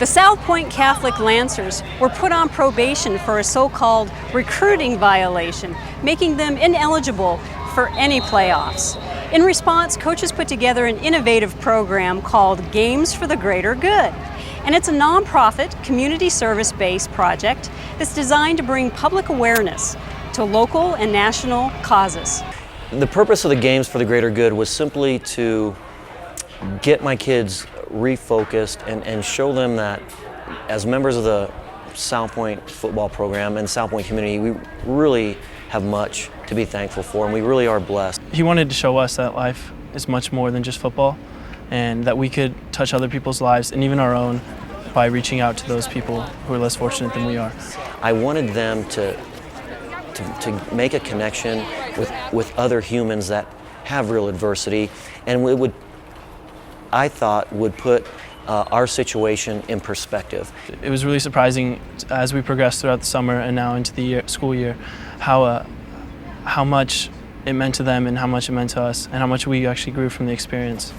The Salpointe Catholic Lancers were put on probation for a so-called recruiting violation, making them ineligible for any playoffs. In response, coaches put together an innovative program called Games for the Greater Good. And it's a nonprofit, community service-based project that's designed to bring public awareness to local and national causes. The purpose of the Games for the Greater Good was simply to get my kids refocused and show them that as members of the Salpointe football program and Salpointe community, we really have much to be thankful for, and we really are blessed. He wanted to show us that life is much more than just football, and that we could touch other people's lives and even our own by reaching out to those people who are less fortunate than we are. I wanted them to make a connection with other humans that have real adversity, and it would, I thought, would put our situation in perspective. It was really surprising as we progressed throughout the summer and now into the school year how much it meant to them and how much it meant to us and how much we actually grew from the experience.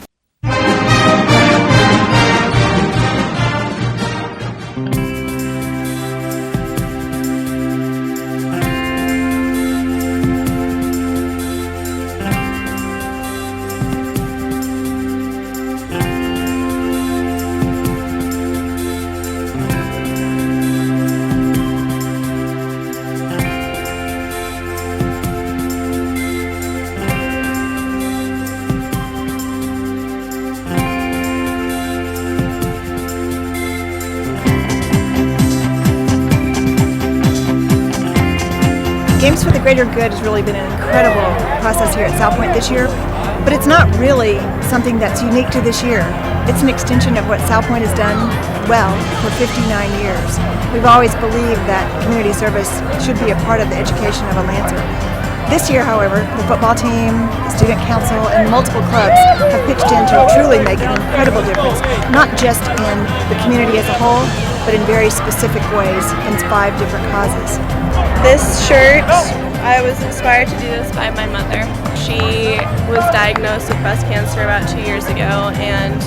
Games for the Greater Good has really been an incredible process here at Salpointe this year, but it's not really something that's unique to this year. It's an extension of what Salpointe has done well for 59 years. We've always believed that community service should be a part of the education of a Lancer. This year, however, the football team, the student council, and multiple clubs have pitched in to truly make an incredible difference, not just in the community as a whole, but in very specific ways in 5 different causes. This shirt, I was inspired to do this by my mother. She was diagnosed with breast cancer about 2 years ago, and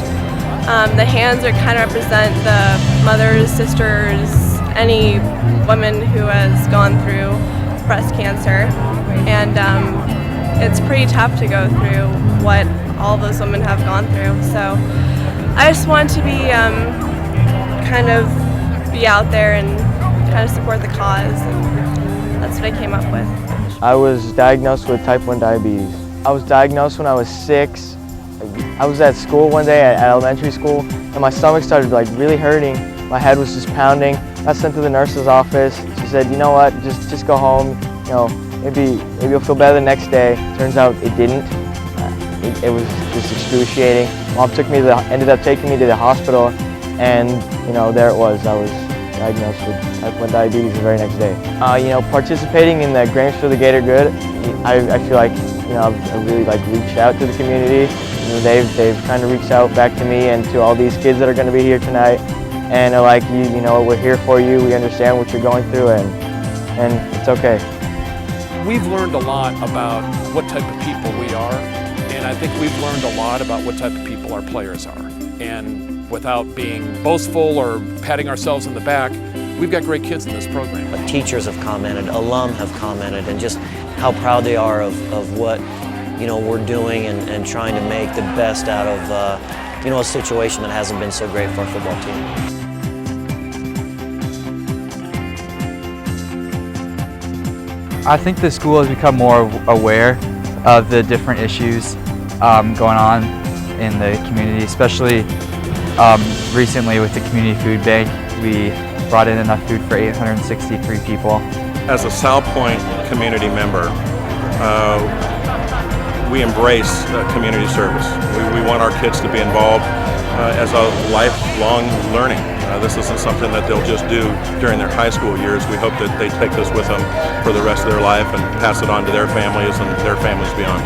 the hands are kind of represent the mothers, sisters, any woman who has gone through breast cancer. And it's pretty tough to go through what all those women have gone through. So I just want to be kind of be out there and kind of support the cause. And that's what I came up with. I was diagnosed with type 1 diabetes. I was diagnosed when I was 6. I was at school one day at elementary school, and my stomach started really hurting. My head was just pounding. I got sent to the nurse's office. She said, "You know what? Just go home. You know, maybe you'll feel better the next day." Turns out it didn't. It was just excruciating. Mom ended up taking me to the hospital, and there it was. I was diagnosed with type 1 diabetes the very next day. Participating in the Games for the Greater Good, I feel like I've really reached out to the community. They've kind of reached out back to me and to all these kids that are going to be here tonight, and they're like, we're here for you. We understand what you're going through, and it's okay. We've learned a lot about what type of people we are, and I think we've learned a lot about what type of people our players are. And without being boastful or patting ourselves on the back, we've got great kids in this program. Teachers have commented, alum have commented, and just how proud they are of what we're doing and trying to make the best out of a situation that hasn't been so great for our football team. I think the school has become more aware of the different issues going on in the community, especially recently with the community food bank. We brought in enough food for 863 people. As a Salpointe community member, we embrace community service. We want our kids to be involved as a lifelong learning. This isn't something that they'll just do during their high school years. We hope that they take this with them for the rest of their life and pass it on to their families and their families beyond.